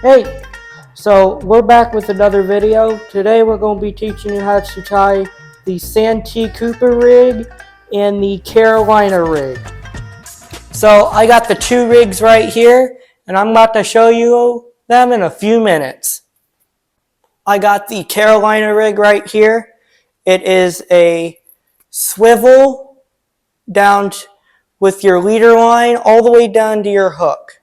Hey, so we're back with another video. Today we're going to be teaching you how to tie the Santee Cooper rig and the Carolina rig. So I got the two rigs right here and I'm about to show you them in a few minutes. I got the Carolina rig right here. It is a swivel down with your leader line all the way down to your hook.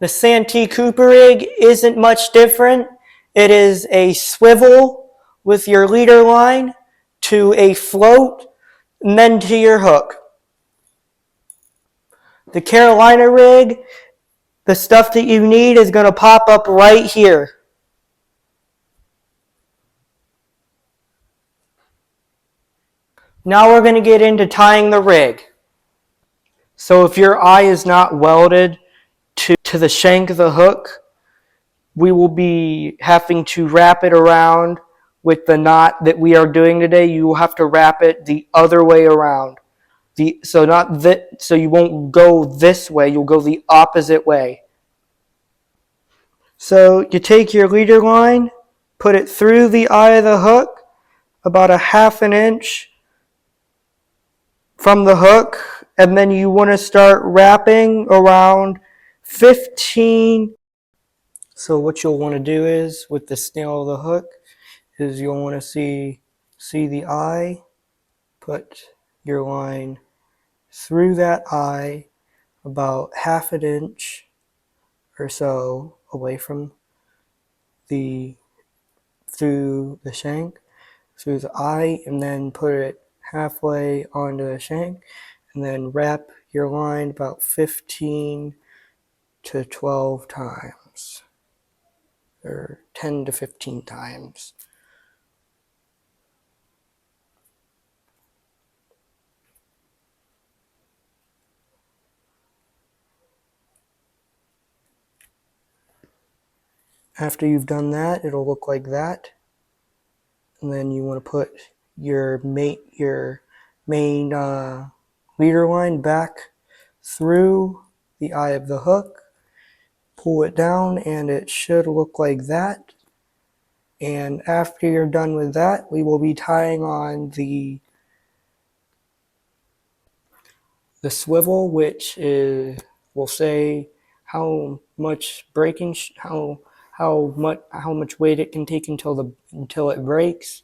The Santee Cooper rig isn't much different. It is a swivel with your leader line to a float and then to your hook. The Carolina rig, the stuff that you need is going to pop up right here. Now we're going to get into tying the rig. So if your eye is not welded to the shank of the hook, we will be having to wrap it around with the knot that we are doing today. You will have to wrap it the other way around. So you won't go this way, you'll go the opposite way. So you take your leader line, put it through the eye of the hook, about a half an inch from the hook, and then you want to start wrapping around 15. So what you'll want to do is, with the snail of the hook, is you'll want to see the eye, put your line through that eye about half an inch or so away from through the shank, through the eye, and then put it halfway onto the shank, and then wrap your line about 15 to 12 times, or 10 to 15 times. After you've done that, it'll look like that. And then you want to put your main leader line back through the eye of the hook, pull it down, and it should look like that. And after you're done with that, we will be tying on the swivel, which will say how much braking, how much weight it can take until it breaks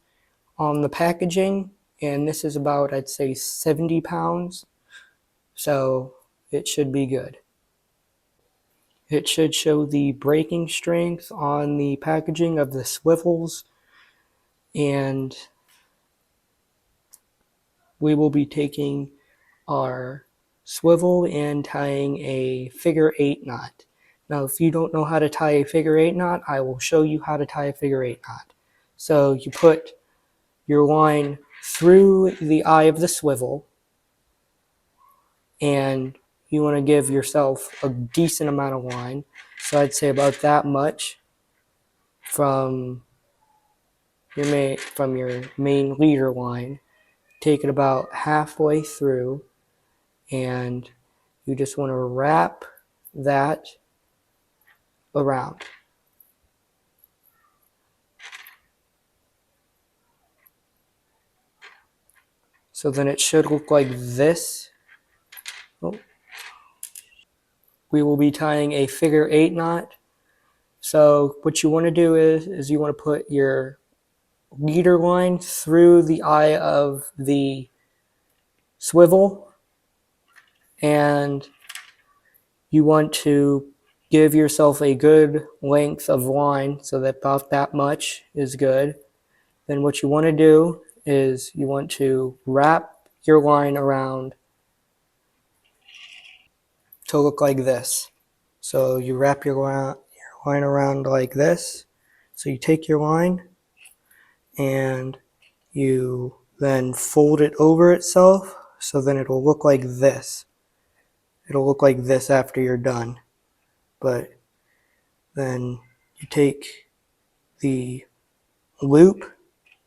on the packaging. And this is about, I'd say, 70 pounds. So it should be good. It should show the braking strength on the packaging of the swivels. And we will be taking our swivel and tying a figure 8 knot. Now, if you don't know how to tie a figure 8 knot, I will show you how to tie a figure 8 knot. So you put your line through the eye of the swivel, and you want to give yourself a decent amount of line. So I'd say about that much from your main leader line. Take it about halfway through, and you just want to wrap that around. So then it should look like this. Oh. We will be tying a figure 8 knot. So what you want to do is you want to put your leader line through the eye of the swivel, and you want to give yourself a good length of line, so that about that much is good. Then what you want to do is you want to wrap your line around to look like this. So you wrap your line around like this. So you take your line and you then fold it over itself, so then it'll look like this. It'll look like this after you're done. But then you take the loop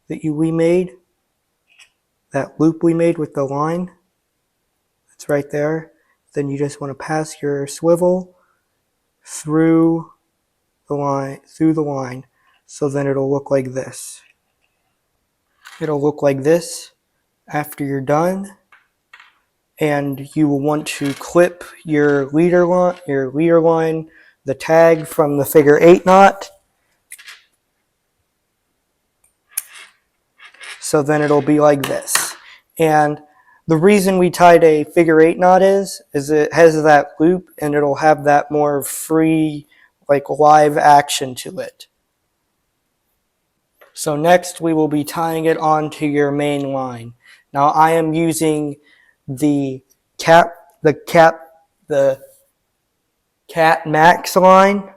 that we made, that loop we made with the line, that's right there. Then you just want to pass your swivel through the line. So then it'll look like this. It'll look like this after you're done. And you will want to clip your leader line, the tag from the figure 8 knot. So then it'll be like this. And the reason we tied a figure 8 knot is it has that loop and it'll have that more free, like live action to it. So next we will be tying it onto your main line. Now I am using the Cat Max line.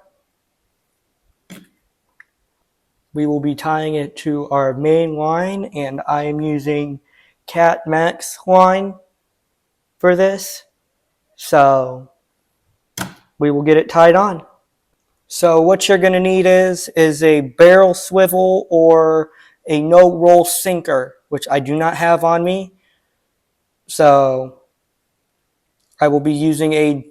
We will be tying it to our main line, and I am using Cat Max line for this. So we will get it tied on. So what you're going to need is a barrel swivel or a no-roll sinker, which I do not have on me. So I will be using a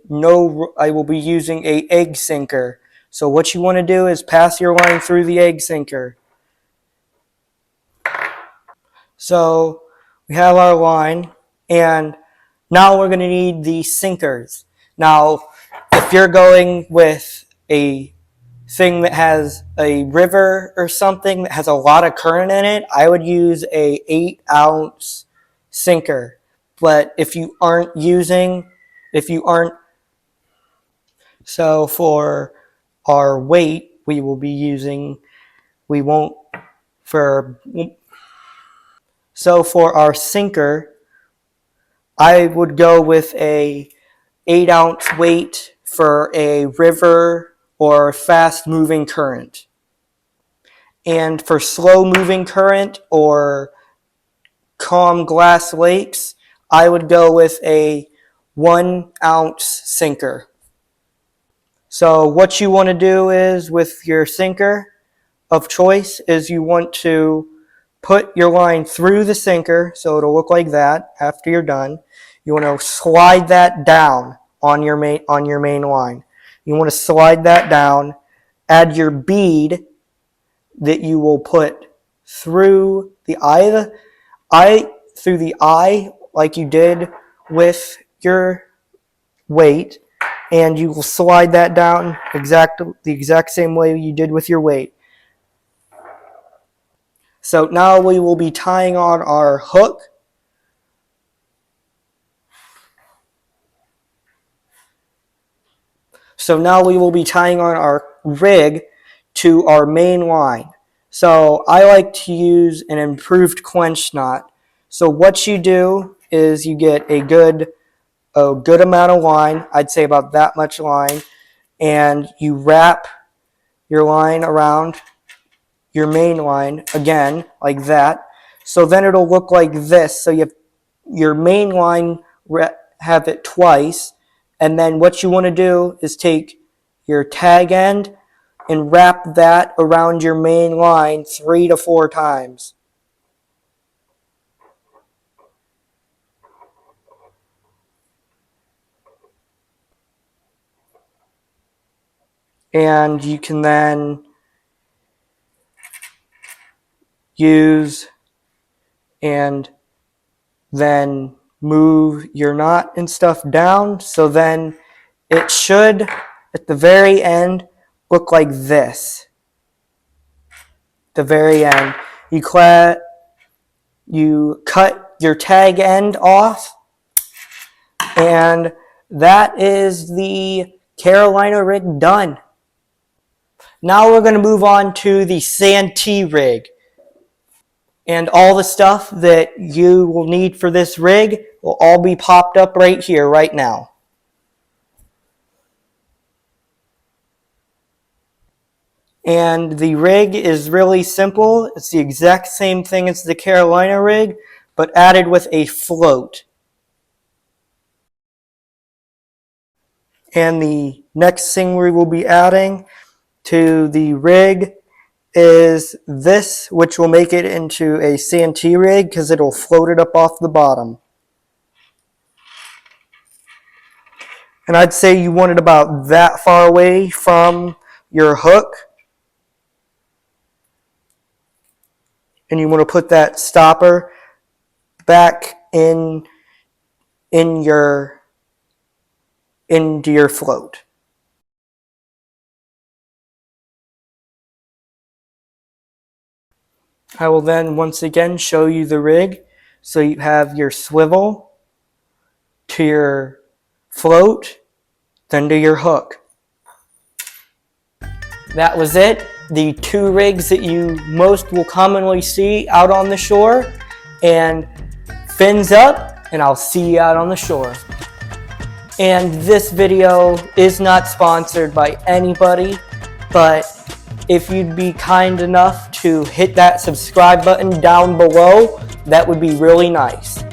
egg sinker. So what you want to do is pass your line through the egg sinker. So we have our line, and now we're going to need the sinkers. Now, if you're going with a thing that has a river or something that has a lot of current in it, I would use a 8-ounce sinker. But so for our weight, so for our sinker, I would go with a 8-ounce weight for a river or fast moving current. And for slow moving current or calm glass lakes, I would go with a 1-ounce sinker. So what you want to do is with your sinker of choice is you want to put your line through the sinker, so it'll look like that after you're done. You want to slide that down on your main line. You want to slide that down, add your bead that you will put through the eye like you did with your weight, and you will slide that down the exact same way you did with your weight. So now we will be tying on our hook. So now we will be tying on our rig to our main line. So I like to use an improved clench knot. So what you do is you get a good amount of line, I'd say about that much line, and you wrap your line around your main line again like that. So then it'll look like this. So you have your main line, have it twice, and then what you want to do is take your tag end and wrap that around your main line 3 to 4 times. And you can then use and then move your knot and stuff down. So then it should, at the very end, look like this. The very end. You cut your tag end off, and that is the Carolina rig done. Now we're going to move on to the Santee rig. And all the stuff that you will need for this rig will all be popped up right here, right now. And the rig is really simple. It's the exact same thing as the Carolina rig, but added with a float. And the next thing we will be adding to the rig is this, which will make it into a Santee rig because it'll float it up off the bottom. And I'd say you want it about that far away from your hook. And you want to put that stopper back into your float. I will then once again show you the rig. So you have your swivel to your float, then to your hook. That was it. The two rigs that you most will commonly see out on the shore. And fins up, and I'll see you out on the shore. And this video is not sponsored by anybody, but if you'd be kind enough to hit that subscribe button down below, that would be really nice.